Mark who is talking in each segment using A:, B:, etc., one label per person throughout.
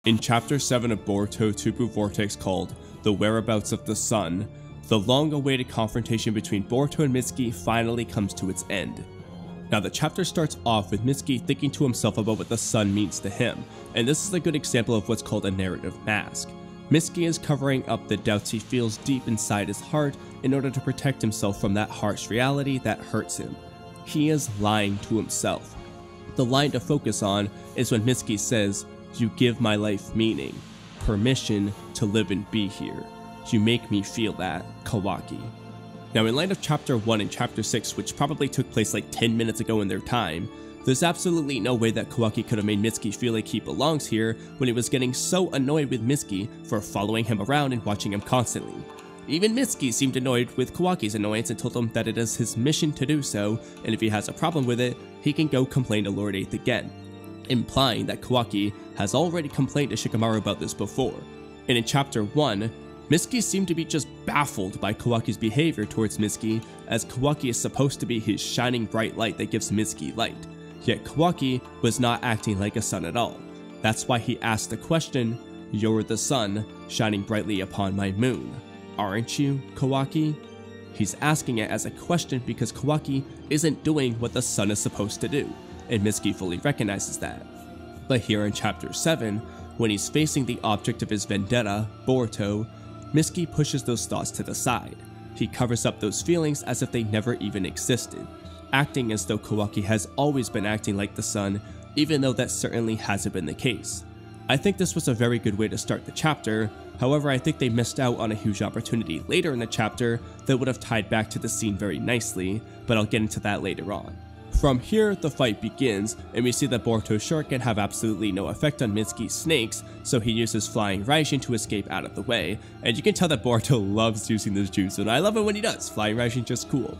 A: In Chapter 7 of Boruto Tupu Vortex called The Whereabouts of the Sun, the long-awaited confrontation between Boruto and Mitsuki finally comes to its end. Now the chapter starts off with Mitsuki thinking to himself about what the sun means to him, and this is a good example of what's called a narrative mask. Mitsuki is covering up the doubts he feels deep inside his heart in order to protect himself from that harsh reality that hurts him. He is lying to himself. The line to focus on is when Mitsuki says, "You give my life meaning, permission to live and be here. You make me feel that, Kawaki." Now in light of Chapter 1 and Chapter 6, which probably took place like 10 minutes ago in their time, there's absolutely no way that Kawaki could have made Mitsuki feel like he belongs here when he was getting so annoyed with Mitsuki for following him around and watching him constantly. Even Mitsuki seemed annoyed with Kawaki's annoyance and told him that it is his mission to do so, and if he has a problem with it, he can go complain to Lord 8th again, implying that Kawaki has already complained to Shikamaru about this before. And in Chapter 1, Mitsuki seemed to be just baffled by Kawaki's behavior towards Mitsuki, as Kawaki is supposed to be his shining bright light that gives Mitsuki light, yet Kawaki was not acting like a sun at all. That's why he asked the question, "You're the sun, shining brightly upon my moon. Aren't you, Kawaki?" He's asking it as a question because Kawaki isn't doing what the sun is supposed to do, and Mitsuki fully recognizes that. But here in Chapter 7, when he's facing the object of his vendetta, Boruto, Mitsuki pushes those thoughts to the side. He covers up those feelings as if they never even existed, acting as though Kawaki has always been acting like the sun, even though that certainly hasn't been the case. I think this was a very good way to start the chapter. However, I think they missed out on a huge opportunity later in the chapter that would have tied back to the scene very nicely, but I'll get into that later on. From here, the fight begins, and we see that Boruto's shuriken have absolutely no effect on Mitsuki's snakes, so he uses Flying Raijin to escape out of the way, and you can tell that Boruto loves using this jutsu, and I love it when he does. Flying Raijin just cool.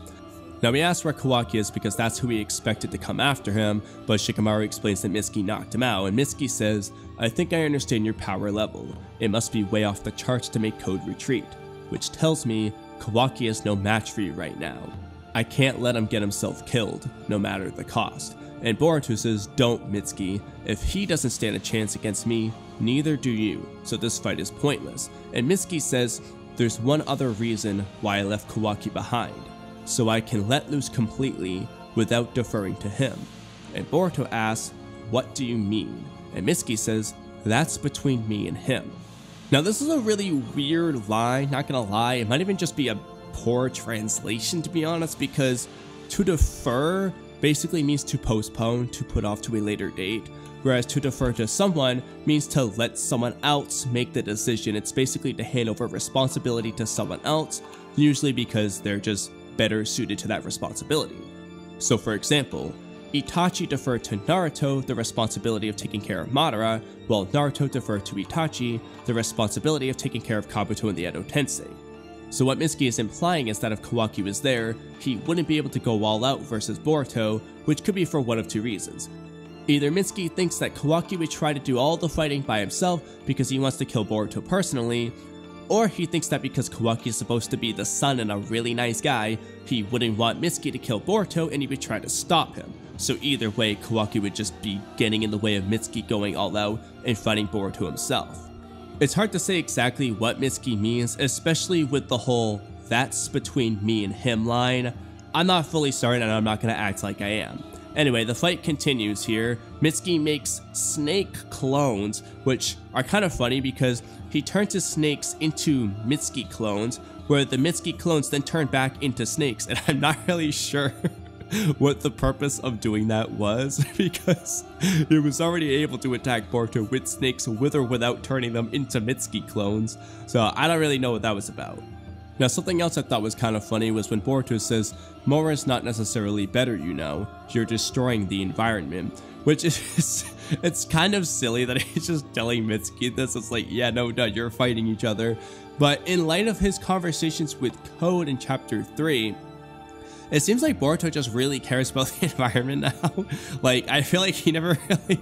A: Now we ask where Kawaki is because that's who we expected to come after him, but Shikamaru explains that Mitsuki knocked him out, and Mitsuki says, "I think I understand your power level. It must be way off the charts to make Code retreat," which tells me Kawaki is no match for you right now. I can't let him get himself killed, no matter the cost. And Boruto says, "Don't, Mitsuki. If he doesn't stand a chance against me, neither do you, so this fight is pointless." And Mitsuki says, "There's one other reason why I left Kawaki behind, so I can let loose completely without deferring to him." And Boruto asks, "What do you mean?" And Mitsuki says, "That's between me and him." Now this is a really weird line, not gonna lie. It might even just be a poor translation, to be honest, because to defer basically means to postpone, to put off to a later date, whereas to defer to someone means to let someone else make the decision. It's basically to hand over responsibility to someone else, usually because they're just better suited to that responsibility. So for example, Itachi deferred to Naruto the responsibility of taking care of Madara, while Naruto deferred to Itachi the responsibility of taking care of Kabuto and the Edo Tensei. So what Mitsuki is implying is that if Kawaki was there, he wouldn't be able to go all out versus Boruto, which could be for one of two reasons. Either Mitsuki thinks that Kawaki would try to do all the fighting by himself because he wants to kill Boruto personally, or he thinks that because Kawaki is supposed to be the sun and a really nice guy, he wouldn't want Mitsuki to kill Boruto and he would try to stop him. So either way, Kawaki would just be getting in the way of Mitsuki going all out and fighting Boruto himself. It's hard to say exactly what Mitsuki means, especially with the whole "that's between me and him" line. I'm not fully certain and I'm not going to act like I am. Anyway, the fight continues here. Mitsuki makes snake clones, which are kind of funny because he turns his snakes into Mitsuki clones, where the Mitsuki clones then turn back into snakes, and I'm not really sure what the purpose of doing that was, because he was already able to attack Boruto with snakes with or without turning them into Mitsuki clones, so I don't really know what that was about. Now something else I thought was kind of funny was when Boruto says, "More is not necessarily better, you know, you're destroying the environment," which is, it's kind of silly that he's just telling Mitsuki this. It's like, yeah, no, you're fighting each other. But in light of his conversations with Code in Chapter 3, it seems like Boruto just really cares about the environment now. Like, I feel like he never really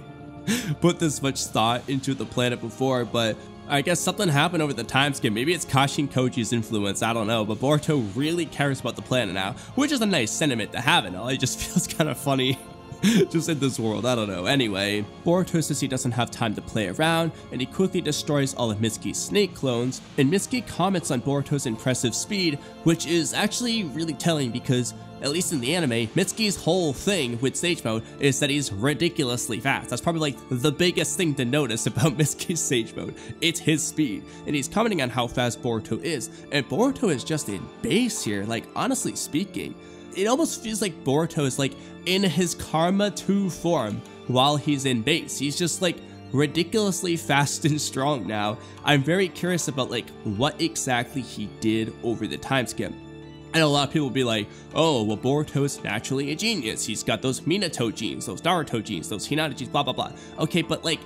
A: put this much thought into the planet before, but I guess something happened over the time skip. Maybe it's Kashin Koji's influence, I don't know, but Boruto really cares about the planet now, which is a nice sentiment to have and all. It just feels kind of funny Just in this world, I don't know. Anyway, Boruto says he doesn't have time to play around, and he quickly destroys all of Mitsuki's snake clones, and Mitsuki comments on Boruto's impressive speed, which is actually really telling because, at least in the anime, Mitsuki's whole thing with Sage Mode is that he's ridiculously fast. That's probably like the biggest thing to notice about Mitsuki's Sage Mode. It's his speed, and he's commenting on how fast Boruto is, and Boruto is just in base here, like honestly speaking. It almost feels like Boruto is like in his Karma 2 form while he's in base. He's just like ridiculously fast and strong now. I'm very curious about like what exactly he did over the time skip. I know a lot of people will be like, oh, well, Boruto is naturally a genius. He's got those Minato genes, those Naruto genes, those Hinata genes, blah, blah, blah. Okay, but like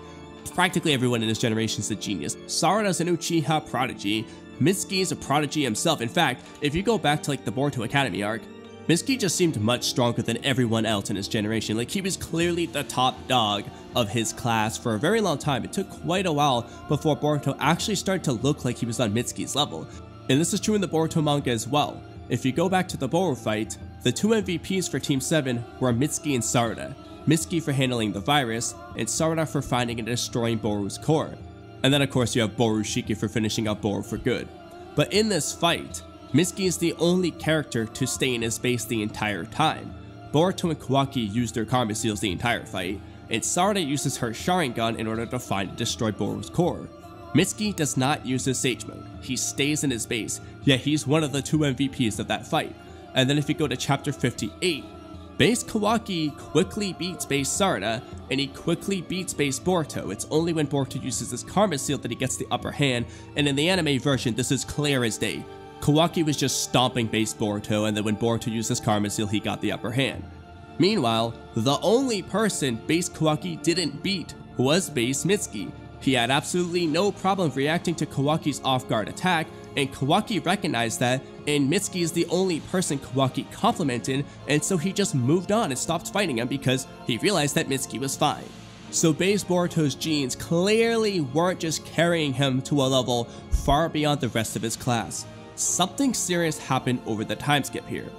A: practically everyone in his generation is a genius. Sarada's an Uchiha prodigy. Mitsuki is a prodigy himself. In fact, if you go back to like the Boruto Academy arc, Mitsuki just seemed much stronger than everyone else in his generation. Like, he was clearly the top dog of his class for a very long time. It took quite a while before Boruto actually started to look like he was on Mitsuki's level. And this is true in the Boruto manga as well. If you go back to the Boru fight, the two MVPs for Team 7 were Mitsuki and Sarada. Mitsuki for handling the virus, and Sarada for finding and destroying Boru's core. And then of course you have Boru Shiki for finishing up Boru for good. But in this fight, Mitsuki is the only character to stay in his base the entire time. Boruto and Kawaki use their Karma Seals the entire fight, and Sarada uses her Sharingan in order to find and destroy Boru's core. Mitsuki does not use his Sage Mode. He stays in his base, yet he's one of the two MVPs of that fight. And then if you go to chapter 58, Base Kawaki quickly beats Base Sarada, and he quickly beats Base Boruto. It's only when Boruto uses his Karma Seal that he gets the upper hand, and in the anime version this is clear as day. Kawaki was just stomping Base Boruto, and then when Boruto used his Karma Seal, he got the upper hand. Meanwhile, the only person Base Kawaki didn't beat was Base Mitsuki. He had absolutely no problem reacting to Kawaki's off-guard attack, and Kawaki recognized that, and Mitsuki is the only person Kawaki complimented, and so he just moved on and stopped fighting him because he realized that Mitsuki was fine. So Base Boruto's genes clearly weren't just carrying him to a level far beyond the rest of his class. Something serious happened over the time skip here.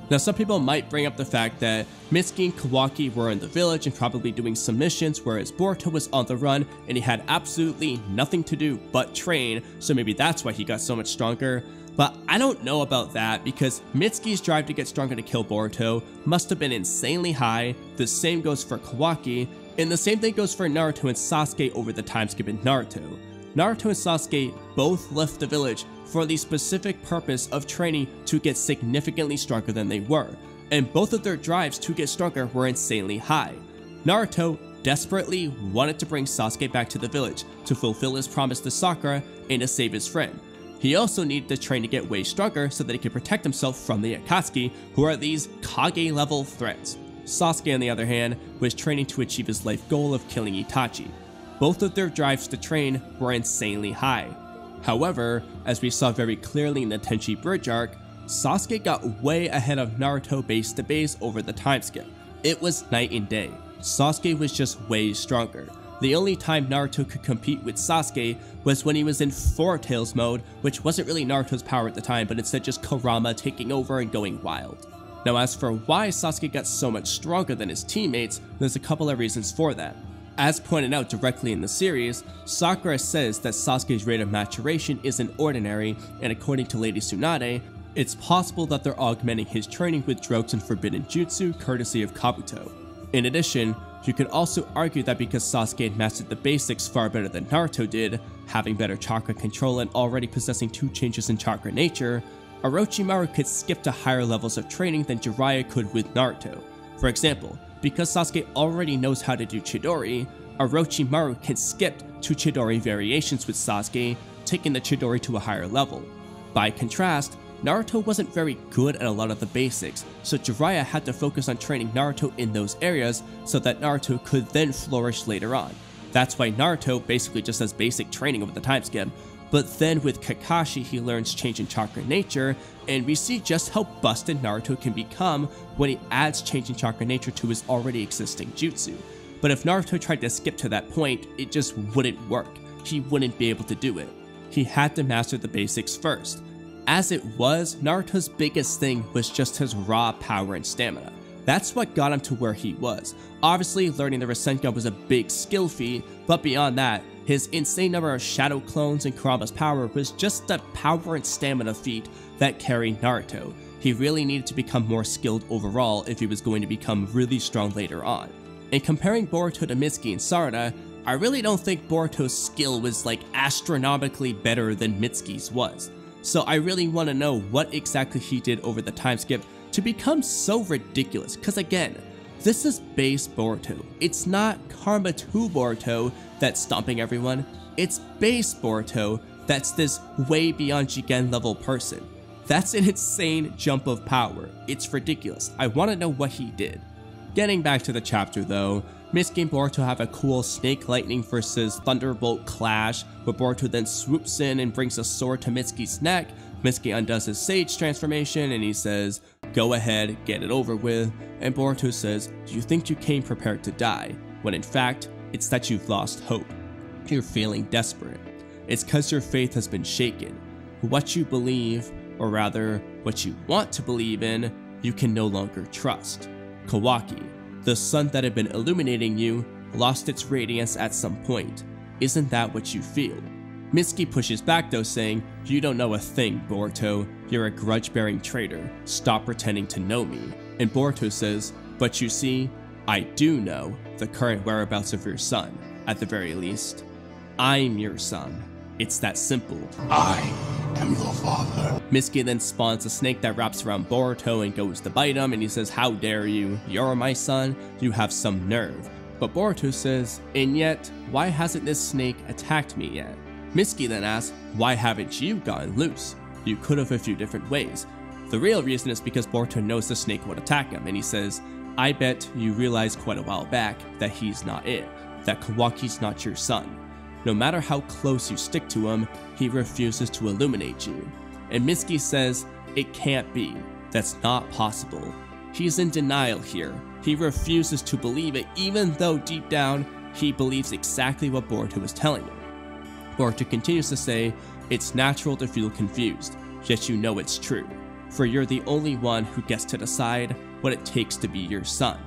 A: Now some people might bring up the fact that Mitsuki and Kawaki were in the village and probably doing some missions, whereas Boruto was on the run and he had absolutely nothing to do but train, so maybe that's why he got so much stronger. But I don't know about that because Mitsuki's drive to get stronger to kill Boruto must have been insanely high, the same goes for Kawaki, and the same thing goes for Naruto and Sasuke over the time skip in Naruto. Naruto and Sasuke both left the village for the specific purpose of training to get significantly stronger than they were, and both of their drives to get stronger were insanely high. Naruto desperately wanted to bring Sasuke back to the village to fulfill his promise to Sakura and to save his friend. He also needed to train to get way stronger so that he could protect himself from the Akatsuki, who are these Kage level threats. Sasuke, on the other hand, was training to achieve his life goal of killing Itachi. Both of their drives to train were insanely high. However, as we saw very clearly in the Tenchi Bridge arc, Sasuke got way ahead of Naruto base to base over the time skip. It was night and day. Sasuke was just way stronger. The only time Naruto could compete with Sasuke was when he was in Four Tails mode, which wasn't really Naruto's power at the time, but instead just Kurama taking over and going wild. Now as for why Sasuke got so much stronger than his teammates, there's a couple of reasons for that. As pointed out directly in the series, Sakura says that Sasuke's rate of maturation isn't ordinary, and according to Lady Tsunade, it's possible that they're augmenting his training with drugs and forbidden jutsu courtesy of Kabuto. In addition, you could also argue that because Sasuke had mastered the basics far better than Naruto did, having better chakra control and already possessing 2 changes in chakra nature, Orochimaru could skip to higher levels of training than Jiraiya could with Naruto. For example, because Sasuke already knows how to do Chidori, Orochimaru can skip to Chidori variations with Sasuke, taking the Chidori to a higher level. By contrast, Naruto wasn't very good at a lot of the basics, so Jiraiya had to focus on training Naruto in those areas so that Naruto could then flourish later on. That's why Naruto basically just has basic training over the time skip, but then with Kakashi he learns change in chakra nature, and we see just how busted Naruto can become when he adds change in chakra nature to his already existing jutsu. But if Naruto tried to skip to that point, it just wouldn't work. He wouldn't be able to do it. He had to master the basics first. As it was, Naruto's biggest thing was just his raw power and stamina. That's what got him to where he was. Obviously, learning the Rasengan was a big skill feat, but beyond that, his insane number of shadow clones and Kurama's power was just a power and stamina feat that carried Naruto. He really needed to become more skilled overall if he was going to become really strong later on. And comparing Boruto to Mitsuki and Sarada, I really don't think Boruto's skill was like astronomically better than Mitsuki's was. So I really want to know what exactly he did over the time skip to become so ridiculous, because again, this is base Boruto. It's not Karma 2 Boruto that's stomping everyone, it's base Boruto that's this way beyond Jigen level person. That's an insane jump of power. It's ridiculous. I want to know what he did. Getting back to the chapter though, Mitsuki and Boruto have a cool Snake Lightning versus Thunderbolt clash, where Boruto then swoops in and brings a sword to Mitsuki's neck. Mitsuki undoes his Sage transformation and he says, "Go ahead, get it over with." And Boruto says, "Do you think you came prepared to die?" When in fact, it's that you've lost hope. You're feeling desperate. It's cause your faith has been shaken. What you believe, or rather, what you want to believe in, you can no longer trust. Kawaki, the sun that had been illuminating you, lost its radiance at some point. Isn't that what you feel? Mitsuki pushes back though, saying, "You don't know a thing, Boruto. You're a grudge-bearing traitor. Stop pretending to know me." And Boruto says, "But you see, I do know the current whereabouts of your son, at the very least. I'm your son. It's that simple.
B: I am your father."
A: Mitsuki then spawns a snake that wraps around Boruto and goes to bite him, and he says, "How dare you? You're my son? You have some nerve." But Boruto says, "And yet, why hasn't this snake attacked me yet?" Mitsuki then asks, "Why haven't you gotten loose? You could have a few different ways." The real reason is because Boruto knows the snake would attack him, and he says, "I bet you realized quite a while back that he's not it, that Kawaki's not your son. No matter how close you stick to him, he refuses to illuminate you." And Mitsuki says, "It can't be. That's not possible." He's in denial here. He refuses to believe it, even though deep down, he believes exactly what Boruto is telling him. Boruto continues to say, "It's natural to feel confused, yet you know it's true, for you're the only one who gets to decide what it takes to be your son."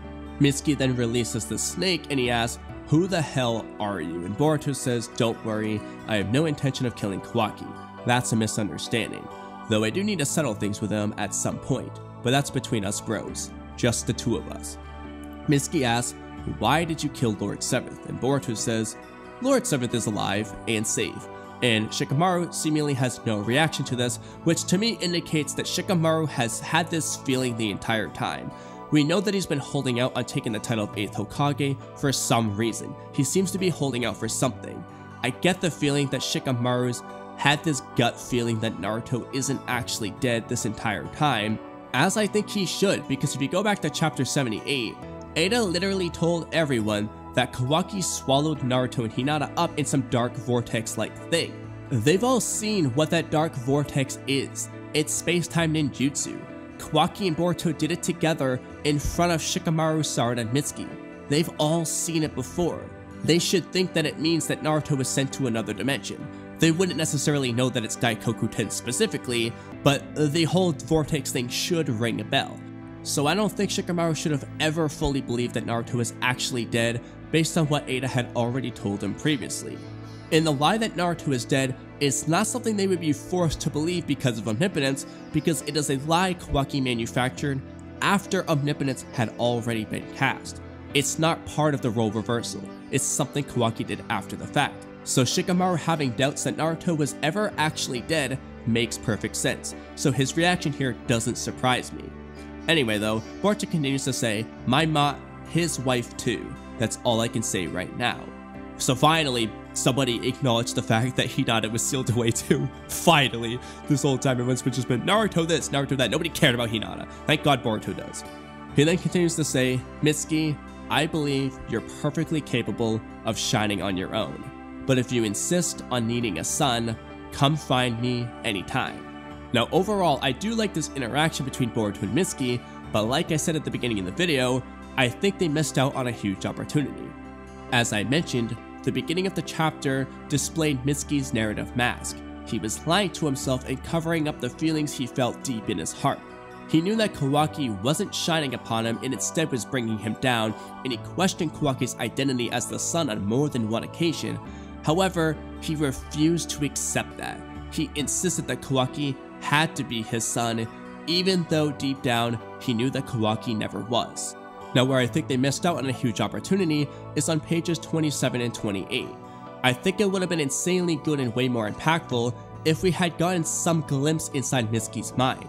A: Mitsuki then releases the snake and he asks, "Who the hell are you?" And Boruto says, "Don't worry, I have no intention of killing Kawaki. That's a misunderstanding. Though I do need to settle things with him at some point, but that's between us bros, just the two of us." Mitsuki asks, "Why did you kill Lord Seventh?" And Boruto says, "Lord Seventh is alive and safe." And Shikamaru seemingly has no reaction to this, which to me indicates that Shikamaru has had this feeling the entire time. We know that he's been holding out on taking the title of 8th Hokage for some reason. He seems to be holding out for something. I get the feeling that Shikamaru's had this gut feeling that Naruto isn't actually dead this entire time, as I think he should, because if you go back to chapter 78, Eida literally told everyone that Kawaki swallowed Naruto and Hinata up in some dark vortex-like thing. They've all seen what that dark vortex is. It's space-time ninjutsu. Kawaki and Boruto did it together in front of Shikamaru, Sarada, and Mitsuki. They've all seen it before. They should think that it means that Naruto was sent to another dimension. They wouldn't necessarily know that it's Daikoku-ten specifically, but the whole vortex thing should ring a bell. So I don't think Shikamaru should have ever fully believed that Naruto was actually dead based on what Eida had already told him previously. And the lie that Naruto is dead is not something they would be forced to believe because of omnipotence, because it is a lie Kawaki manufactured after omnipotence had already been cast. It's not part of the role reversal, it's something Kawaki did after the fact. So Shikamaru having doubts that Naruto was ever actually dead makes perfect sense, so his reaction here doesn't surprise me. Anyway though, Boruto continues to say, "My ma, his wife too. That's all I can say right now." So finally, somebody acknowledged the fact that Hinata was sealed away too. Finally, this whole time everyone's just been Naruto this, Naruto that. Nobody cared about Hinata. Thank God Boruto does. He then continues to say, "Mitsuki, I believe you're perfectly capable of shining on your own. But if you insist on needing a son, come find me anytime." Now overall, I do like this interaction between Boruto and Mitsuki, but like I said at the beginning of the video, I think they missed out on a huge opportunity. As I mentioned, the beginning of the chapter displayed Mitsuki's narrative mask. He was lying to himself and covering up the feelings he felt deep in his heart. He knew that Kawaki wasn't shining upon him and instead was bringing him down, and he questioned Kawaki's identity as the son on more than one occasion. However, he refused to accept that. He insisted that Kawaki had to be his son, even though deep down, he knew that Kawaki never was. Now, where I think they missed out on a huge opportunity is on pages 27 and 28. I think it would have been insanely good and way more impactful if we had gotten some glimpse inside Mitsuki's mind.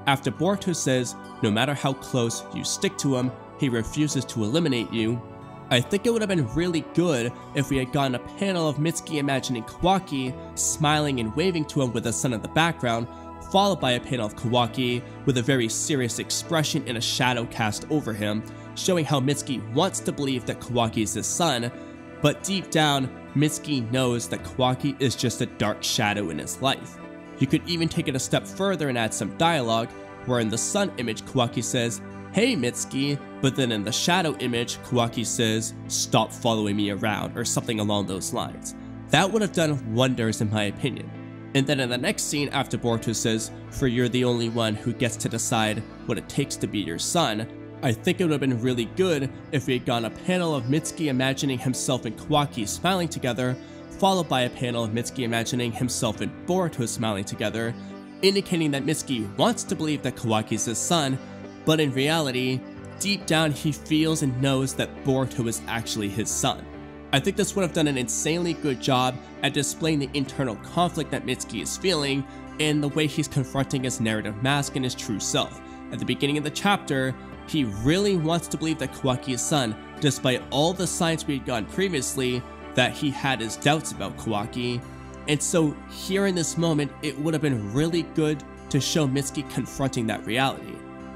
A: After Boruto says, no matter how close you stick to him, he refuses to eliminate you, I think it would have been really good if we had gotten a panel of Mitsuki imagining Kawaki, smiling and waving to him with the sun in the background, followed by a panel of Kawaki with a very serious expression and a shadow cast over him, showing how Mitsuki wants to believe that Kawaki is his son, but deep down, Mitsuki knows that Kawaki is just a dark shadow in his life. You could even take it a step further and add some dialogue, where in the sun image Kawaki says, "Hey Mitsuki," but then in the shadow image Kawaki says, "Stop following me around," or something along those lines. That would have done wonders in my opinion. And then in the next scene after Boruto says, "For you're the only one who gets to decide what it takes to be your son," I think it would have been really good if we had gotten a panel of Mitsuki imagining himself and Kawaki smiling together, followed by a panel of Mitsuki imagining himself and Boruto smiling together, indicating that Mitsuki wants to believe that Kawaki is his son, but in reality, deep down he feels and knows that Boruto is actually his son. I think this would have done an insanely good job at displaying the internal conflict that Mitsuki is feeling and the way he's confronting his narrative mask and his true self. At the beginning of the chapter, he really wants to believe that Kawaki is his son, despite all the signs we had gotten previously that he had his doubts about Kawaki. And so here in this moment, it would have been really good to show Mitsuki confronting that reality.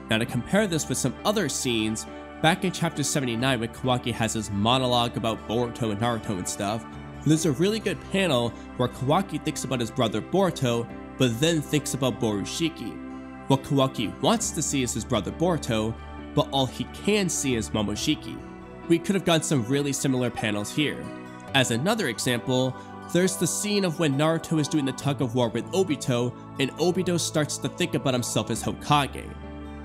A: Now to compare this with some other scenes, back in chapter 79 when Kawaki has his monologue about Boruto and Naruto and stuff, there's a really good panel where Kawaki thinks about his brother Boruto, but then thinks about Borushiki. What Kawaki wants to see is his brother Boruto, but all he can see is Momoshiki. We could have gotten some really similar panels here. As another example, there's the scene of when Naruto is doing the tug of war with Obito, and Obito starts to think about himself as Hokage.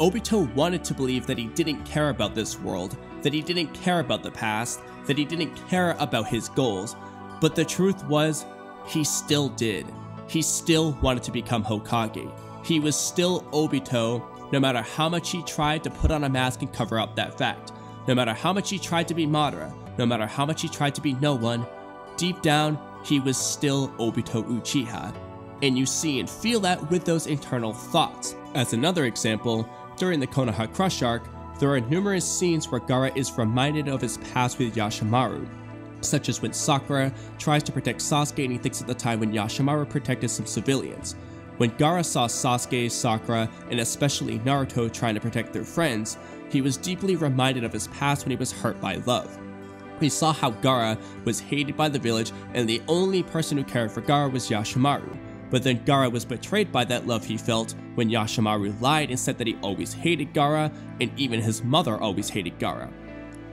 A: Obito wanted to believe that he didn't care about this world, that he didn't care about the past, that he didn't care about his goals, but the truth was, he still did. He still wanted to become Hokage. He was still Obito, no matter how much he tried to put on a mask and cover up that fact. No matter how much he tried to be Madara, no matter how much he tried to be no one, deep down, he was still Obito Uchiha. And you see and feel that with those internal thoughts. As another example, during the Konoha Crush arc, there are numerous scenes where Gaara is reminded of his past with Yashimaru, such as when Sakura tries to protect Sasuke and he thinks of the time when Yashimaru protected some civilians. When Gaara saw Sasuke, Sakura, and especially Naruto trying to protect their friends, he was deeply reminded of his past when he was hurt by love. We saw how Gaara was hated by the village and the only person who cared for Gaara was Yashimaru. But then Gaara was betrayed by that love he felt when Yashimaru lied and said that he always hated Gaara, and even his mother always hated Gaara.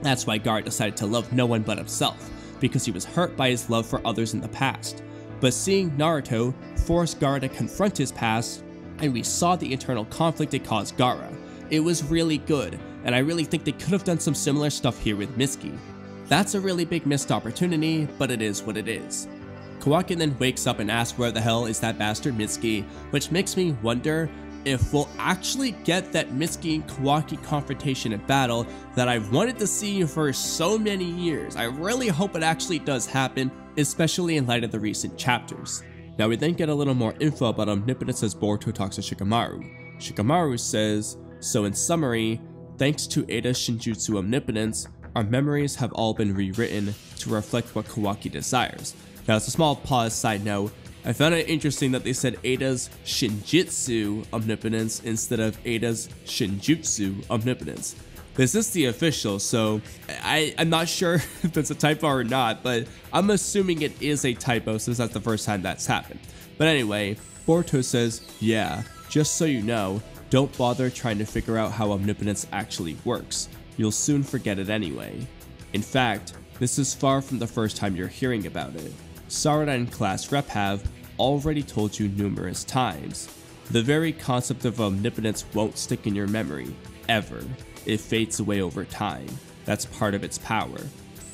A: That's why Gaara decided to love no one but himself, because he was hurt by his love for others in the past. But seeing Naruto forced Gaara to confront his past, and we saw the internal conflict it caused Gaara. It was really good, and I really think they could have done some similar stuff here with Mitsuki. That's a really big missed opportunity, but it is what it is. Kawaki then wakes up and asks where the hell is that bastard Mitsuki, which makes me wonder if we'll actually get that Mitsuki and Kawaki confrontation and battle that I've wanted to see for so many years. I really hope it actually does happen, especially in light of the recent chapters. Now we then get a little more info about omnipotence as Boruto talks to Shikamaru. Shikamaru says, "So in summary, thanks to Eida's Shinjutsu omnipotence, our memories have all been rewritten to reflect what Kawaki desires." Now, as a small pause side note, I found it interesting that they said Eida's Shinjitsu omnipotence instead of Eida's Shinjutsu omnipotence. This is the official, so I'm not sure if that's a typo or not, but I'm assuming it is a typo since that's the first time that's happened. But anyway, Boruto says, "Yeah, just so you know, don't bother trying to figure out how omnipotence actually works. You'll soon forget it anyway. In fact, this is far from the first time you're hearing about it. Sarada and class rep have already told you numerous times." The very concept of omnipotence won't stick in your memory, ever. It fades away over time. That's part of its power.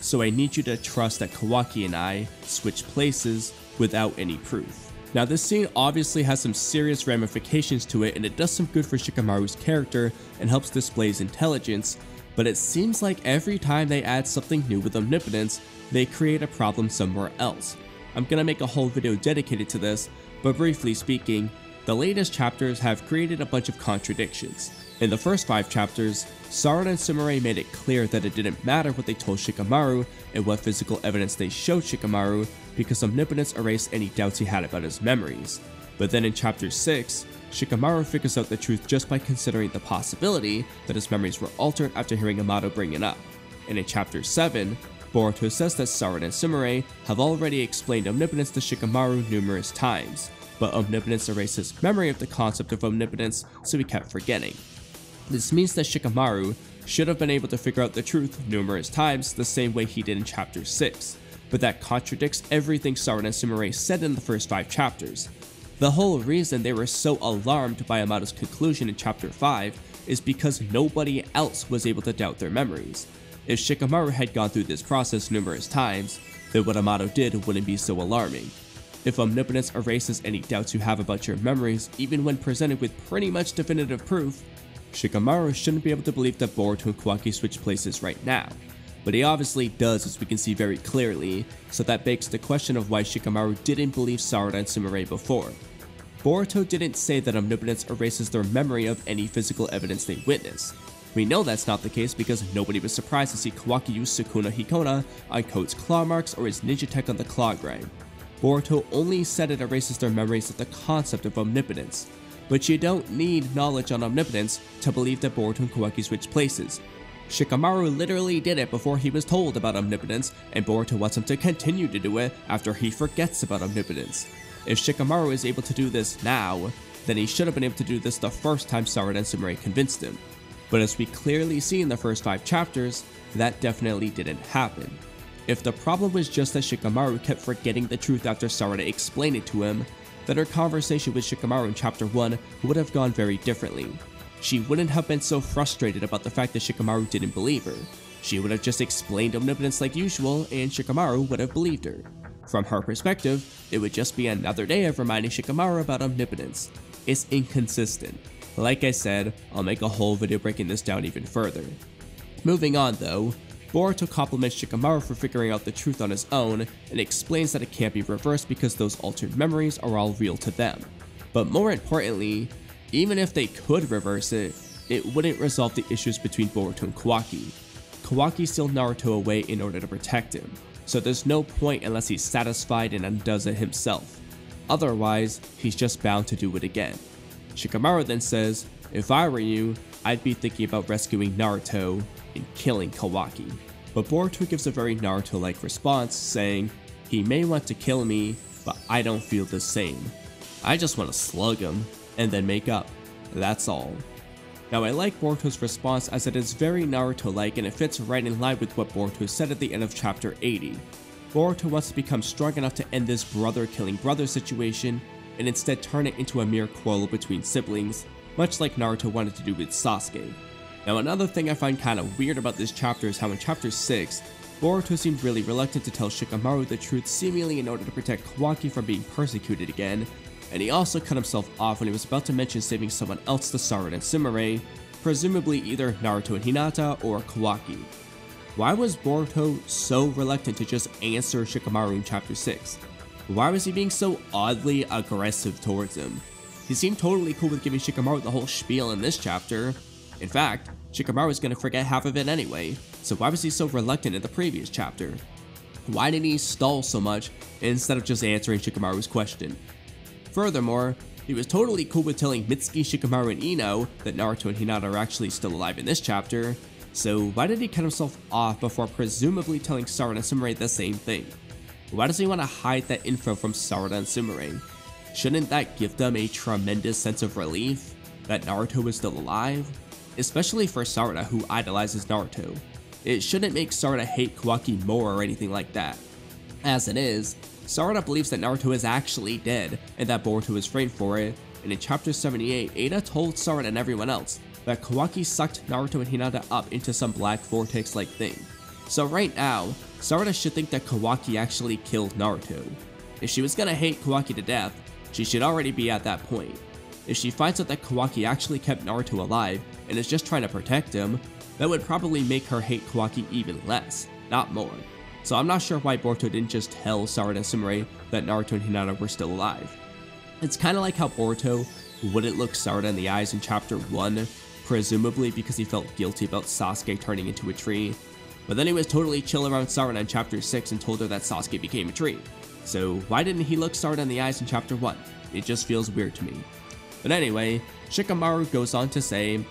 A: So I need you to trust that Kawaki and I switch places without any proof. Now this scene obviously has some serious ramifications to it, and it does some good for Shikamaru's character and helps display his intelligence, but it seems like every time they add something new with omnipotence, they create a problem somewhere else. I'm gonna make a whole video dedicated to this, but briefly speaking, the latest chapters have created a bunch of contradictions. In the first 5 chapters, Sarada and Sumire made it clear that it didn't matter what they told Shikamaru and what physical evidence they showed Shikamaru, because omnipotence erased any doubts he had about his memories. But then in chapter 6, Shikamaru figures out the truth just by considering the possibility that his memories were altered after hearing Amato bring it up. And in chapter 7, Boruto says that Sarada and Sumire have already explained omnipotence to Shikamaru numerous times, but omnipotence erased his memory of the concept of omnipotence, so he kept forgetting. This means that Shikamaru should have been able to figure out the truth numerous times the same way he did in chapter 6, but that contradicts everything Sarada and Sumire said in the first 5 chapters. The whole reason they were so alarmed by Amato's conclusion in chapter 5 is because nobody else was able to doubt their memories. If Shikamaru had gone through this process numerous times, then what Amato did wouldn't be so alarming. If omnipotence erases any doubts you have about your memories, even when presented with pretty much definitive proof, Shikamaru shouldn't be able to believe that Boruto and Kawaki switch places right now. But he obviously does, as we can see very clearly, so that begs the question of why Shikamaru didn't believe Sarada and Sumire before. Boruto didn't say that omnipotence erases their memory of any physical evidence they witness. We know that's not the case because nobody was surprised to see Kawaki use Sukuna Hikona on Coat's claw marks or his ninja tech on the claw grind. Boruto only said it erases their memories of the concept of omnipotence. But you don't need knowledge on omnipotence to believe that Boruto and Kawaki switch places. Shikamaru literally did it before he was told about omnipotence, and Boruto wants him to continue to do it after he forgets about omnipotence. If Shikamaru is able to do this now, then he should have been able to do this the first time Sarada and Sumire convinced him. But as we clearly see in the first 5 chapters, that definitely didn't happen. If the problem was just that Shikamaru kept forgetting the truth after Sarada explained it to him, then her conversation with Shikamaru in chapter 1 would have gone very differently. She wouldn't have been so frustrated about the fact that Shikamaru didn't believe her. She would have just explained omnipotence like usual, and Shikamaru would have believed her. From her perspective, it would just be another day of reminding Shikamaru about omnipotence. It's inconsistent. Like I said, I'll make a whole video breaking this down even further. Moving on though, Boruto compliments Shikamaru for figuring out the truth on his own, and explains that it can't be reversed because those altered memories are all real to them. But more importantly, even if they could reverse it, it wouldn't resolve the issues between Boruto and Kawaki. Kawaki sealed Naruto away in order to protect him, so there's no point unless he's satisfied and undoes it himself. Otherwise, he's just bound to do it again. Shikamaru then says, "If I were you, I'd be thinking about rescuing Naruto and killing Kawaki." But Boruto gives a very Naruto-like response, saying, "He may want to kill me, but I don't feel the same. I just want to slug him and then make up. That's all." Now I like Boruto's response as it is very Naruto-like, and it fits right in line with what Boruto said at the end of chapter 80. Boruto wants to become strong enough to end this brother-killing brother situation, and instead turn it into a mere quarrel between siblings, much like Naruto wanted to do with Sasuke. Now another thing I find kinda weird about this chapter is how in chapter 6, Boruto seemed really reluctant to tell Shikamaru the truth, seemingly in order to protect Kawaki from being persecuted again, and he also cut himself off when he was about to mention saving someone else to Sarada and Sumire, presumably either Naruto and Hinata or Kawaki. Why was Boruto so reluctant to just answer Shikamaru in chapter 6? Why was he being so oddly aggressive towards him? He seemed totally cool with giving Shikamaru the whole spiel in this chapter. In fact, Shikamaru was going to forget half of it anyway, so why was he so reluctant in the previous chapter? Why did he stall so much instead of just answering Shikamaru's question? Furthermore, he was totally cool with telling Mitsuki, Shikamaru, and Ino that Naruto and Hinata are actually still alive in this chapter, so why did he cut himself off before presumably telling Sarada and Sumire the same thing? Why does he want to hide that info from Sarada and Sumire? Shouldn't that give them a tremendous sense of relief that Naruto is still alive? Especially for Sarada, who idolizes Naruto. It shouldn't make Sarada hate Kawaki more or anything like that. As it is, Sarada believes that Naruto is actually dead and that Boruto is framed for it, and in chapter 78, Eida told Sarada and everyone else that Kawaki sucked Naruto and Hinata up into some black vortex-like thing. So right now, Sarada should think that Kawaki actually killed Naruto. If she was gonna hate Kawaki to death, she should already be at that point. If she finds out that Kawaki actually kept Naruto alive and is just trying to protect him, that would probably make her hate Kawaki even less, not more. So I'm not sure why Boruto didn't just tell Sarada and Sumire that Naruto and Hinata were still alive. It's kinda like how Boruto wouldn't look Sarada in the eyes in chapter 1, presumably because he felt guilty about Sasuke turning into a tree, but then he was totally chill around Sarada in chapter 6 and told her that Sasuke became a tree. So why didn't he look Sarada in the eyes in chapter 1? It just feels weird to me. But anyway, Shikamaru goes on to say,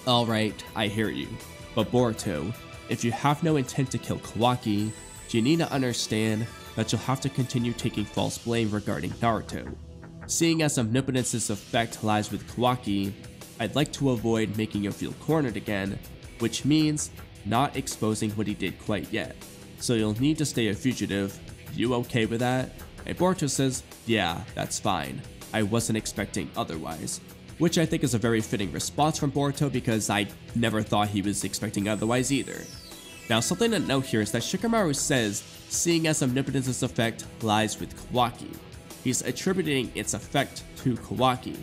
A: "Alright, I hear you, but Boruto, if you have no intent to kill Kawaki, you need to understand that you'll have to continue taking false blame regarding Naruto. Seeing as omnipotence's effect lies with Kawaki, I'd like to avoid making him feel cornered again, which means not exposing what he did quite yet. So you'll need to stay a fugitive. You okay with that?" And Boruto says, "Yeah, that's fine. I wasn't expecting otherwise." Which I think is a very fitting response from Boruto because I never thought he was expecting otherwise either. Now something to note here is that Shikamaru says, seeing as omnipotence's effect lies with Kawaki. He's attributing its effect to Kawaki.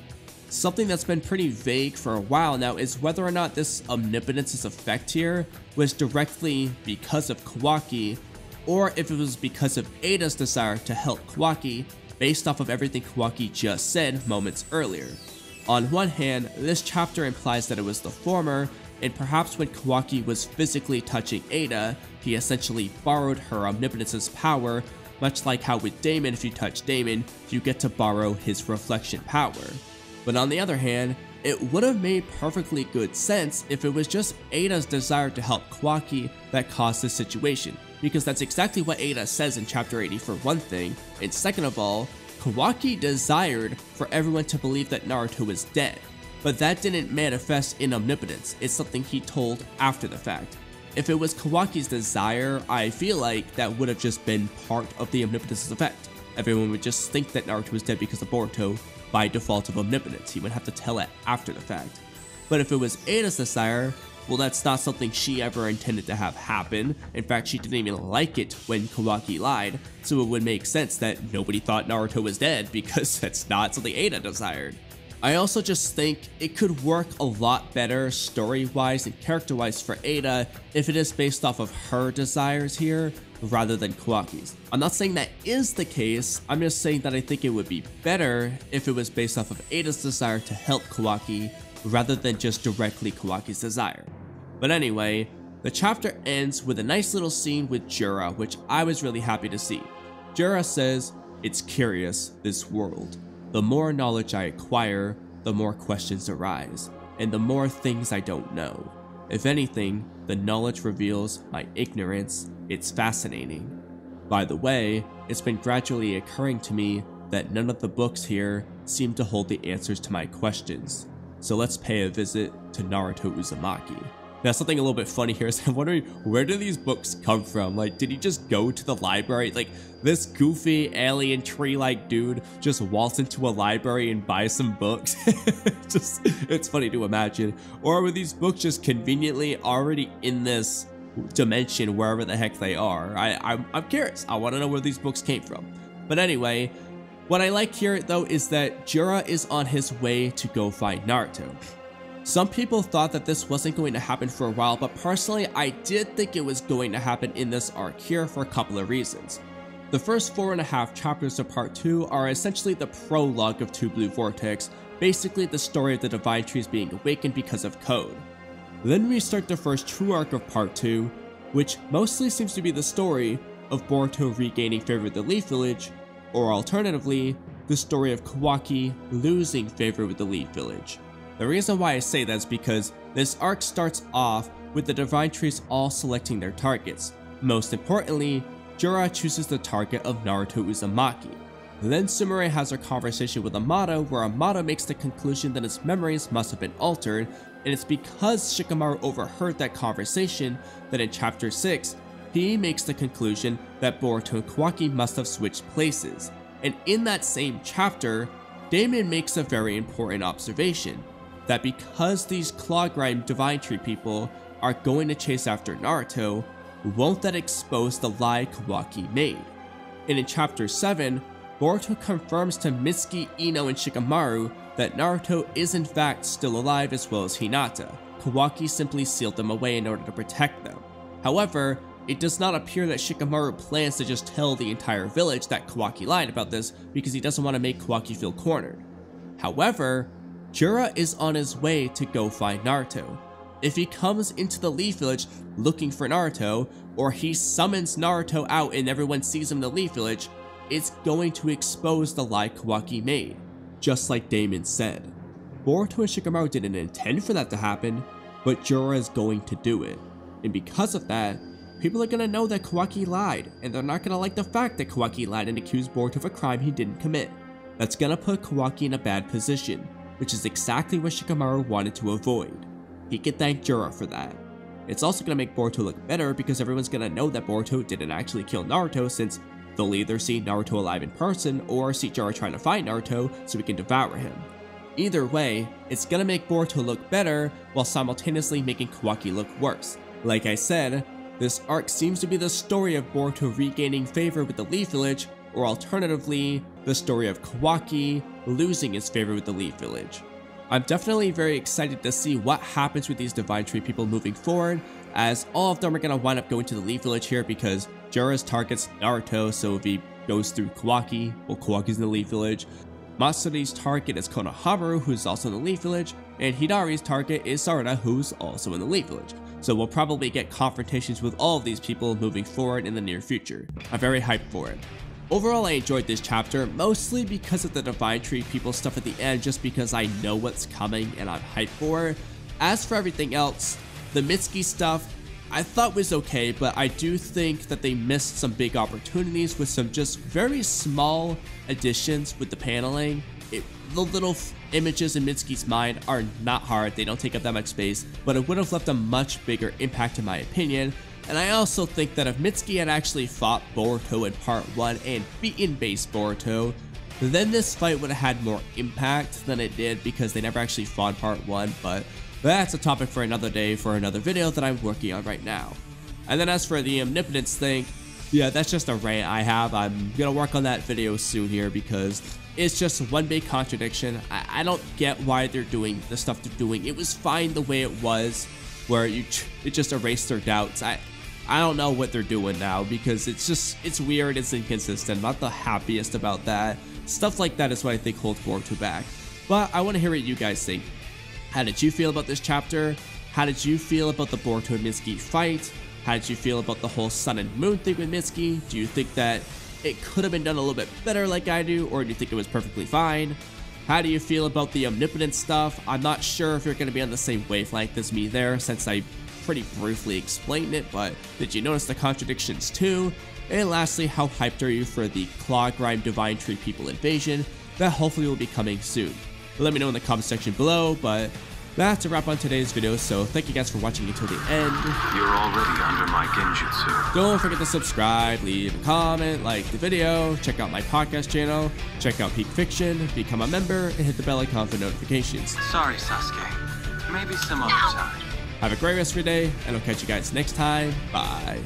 A: Something that's been pretty vague for a while now is whether or not this omnipotence's effect here was directly because of Kawaki, or if it was because of Eida's desire to help Kawaki based off of everything Kawaki just said moments earlier. On one hand, this chapter implies that it was the former, and perhaps when Kawaki was physically touching Eida, he essentially borrowed her omnipotence's power, much like how with Damon, if you touch Damon, you get to borrow his reflection power. But on the other hand, it would have made perfectly good sense if it was just Eida's desire to help Kawaki that caused this situation, because that's exactly what Eida says in chapter 80 for one thing, and second of all, Kawaki desired for everyone to believe that Naruto was dead. But that didn't manifest in omnipotence, it's something he told after the fact. If it was Kawaki's desire, I feel like that would have just been part of the omnipotence's effect. Everyone would just think that Naruto was dead because of Boruto by default of omnipotence. He would have to tell it after the fact. But if it was Eida's desire, well, that's not something she ever intended to have happen. In fact, she didn't even like it when Kawaki lied, so it would make sense that nobody thought Naruto was dead because that's not something Eida desired. I also just think it could work a lot better story-wise and character-wise for Eida if it is based off of her desires here rather than Kawaki's. I'm not saying that is the case, I'm just saying that I think it would be better if it was based off of Eida's desire to help Kawaki rather than just directly Kawaki's desire. But anyway, the chapter ends with a nice little scene with Jura, which I was really happy to see. Jura says, "It's curious, this world. The more knowledge I acquire, the more questions arise, and the more things I don't know. If anything, the knowledge reveals my ignorance. It's fascinating. By the way, it's been gradually occurring to me that none of the books here seem to hold the answers to my questions. So let's pay a visit to Naruto Uzumaki." Now, something a little bit funny here is I'm wondering, where do these books come from? Like, did he just go to the library? Like, this goofy alien tree-like dude just waltz into a library and buy some books? It's funny to imagine. Or were these books just conveniently already in this dimension wherever the heck they are? I'm curious. I want to know where these books came from. But anyway, what I like here, though, is that Jura is on his way to go find Naruto. Some people thought that this wasn't going to happen for a while, but personally, I did think it was going to happen in this arc here for a couple of reasons. The first 4.5 chapters of part 2 are essentially the prologue of Two Blue Vortex, basically the story of the Divine Trees being awakened because of code. Then we start the first true arc of part 2, which mostly seems to be the story of Boruto regaining favor with the Leaf Village, or alternatively, the story of Kawaki losing favor with the Leaf Village. The reason why I say that is because this arc starts off with the Divine Trees all selecting their targets. Most importantly, Jura chooses the target of Naruto Uzumaki. Then Sumire has her conversation with Amado, where Amado makes the conclusion that his memories must have been altered, and it's because Shikamaru overheard that conversation that in chapter 6, he makes the conclusion that Boruto and Kawaki must have switched places. And in that same chapter, Damon makes a very important observation, that because these Claw Grime Divine Tree people are going to chase after Naruto, won't that expose the lie Kawaki made? And in chapter 7, Boruto confirms to Mitsuki, Ino, and Shikamaru that Naruto is in fact still alive as well as Hinata. Kawaki simply sealed them away in order to protect them. However, it does not appear that Shikamaru plans to just tell the entire village that Kawaki lied about this because he doesn't want to make Kawaki feel cornered. However, Jura is on his way to go find Naruto. If he comes into the Leaf Village looking for Naruto, or he summons Naruto out and everyone sees him in the Leaf Village, it's going to expose the lie Kawaki made, just like Damon said. Boruto and Shikamaru didn't intend for that to happen, but Jura is going to do it. And because of that, people are going to know that Kawaki lied, and they're not going to like the fact that Kawaki lied and accused Boruto of a crime he didn't commit. That's going to put Kawaki in a bad position, which is exactly what Shikamaru wanted to avoid. He can thank Jura for that. It's also going to make Boruto look better because everyone's going to know that Boruto didn't actually kill Naruto, since they'll either see Naruto alive in person or see Jura trying to find Naruto so he can devour him. Either way, it's going to make Boruto look better while simultaneously making Kawaki look worse. Like I said, this arc seems to be the story of Boruto regaining favor with the Leaf Village, or alternatively, the story of Kawaki losing his favor with the Leaf Village. I'm definitely very excited to see what happens with these Divine Tree people moving forward, as all of them are going to wind up going to the Leaf Village here because Jura's target's Naruto, so if he goes through Kawaki, well, Kawaki's in the Leaf Village. Masuri's target is Konohamaru, who's also in the Leaf Village, and Hidari's target is Sarada, who's also in the Leaf Village. So we'll probably get confrontations with all of these people moving forward in the near future. I'm very hyped for it. Overall, I enjoyed this chapter, mostly because of the Divine Tree people stuff at the end, just because I know what's coming and I'm hyped for it. As for everything else, the Mitsuki stuff, I thought was okay, but I do think that they missed some big opportunities with some just very small additions with the paneling. The little images in Mitsuki's mind are not hard, they don't take up that much space, but it would have left a much bigger impact in my opinion. And I also think that if Mitsuki had actually fought Boruto in part 1 and beaten base Boruto, then this fight would have had more impact than it did because they never actually fought part 1, but that's a topic for another day for another video that I'm working on right now. And then as for the omnipotence thing, yeah, that's just a rant I have. I'm gonna work on that video soon here because it's just one big contradiction. I don't get why they're doing the stuff they're doing. It was fine the way it was, where it just erased their doubts. I don't know what they're doing now because it's weird, it's inconsistent. I'm not the happiest about that. Stuff like that is what I think holds Boruto back. But I want to hear what you guys think. How did you feel about this chapter? How did you feel about the Boruto and Mitsuki fight? How did you feel about the whole sun and moon thing with Mitsuki? Do you think that it could have been done a little bit better like I do, or do you think it was perfectly fine? How do you feel about the omnipotence stuff? I'm not sure if you're going to be on the same wavelength as me there, since I pretty briefly explained it, but did you notice the contradictions too? And lastly, how hyped are you for the Claw Grime Divine Tree people invasion that hopefully will be coming soon? Let me know in the comment section below, but that's a wrap on today's video, so thank you guys for watching until the end.
C: You're already under my genjutsu.
A: Don't forget to subscribe, leave a comment, like the video, check out my podcast channel, check out Peak Fiction, become a member, and hit the bell icon for notifications.
C: Sorry, Sasuke. Maybe some other time.
A: Have a great rest of your day, and I'll catch you guys next time. Bye.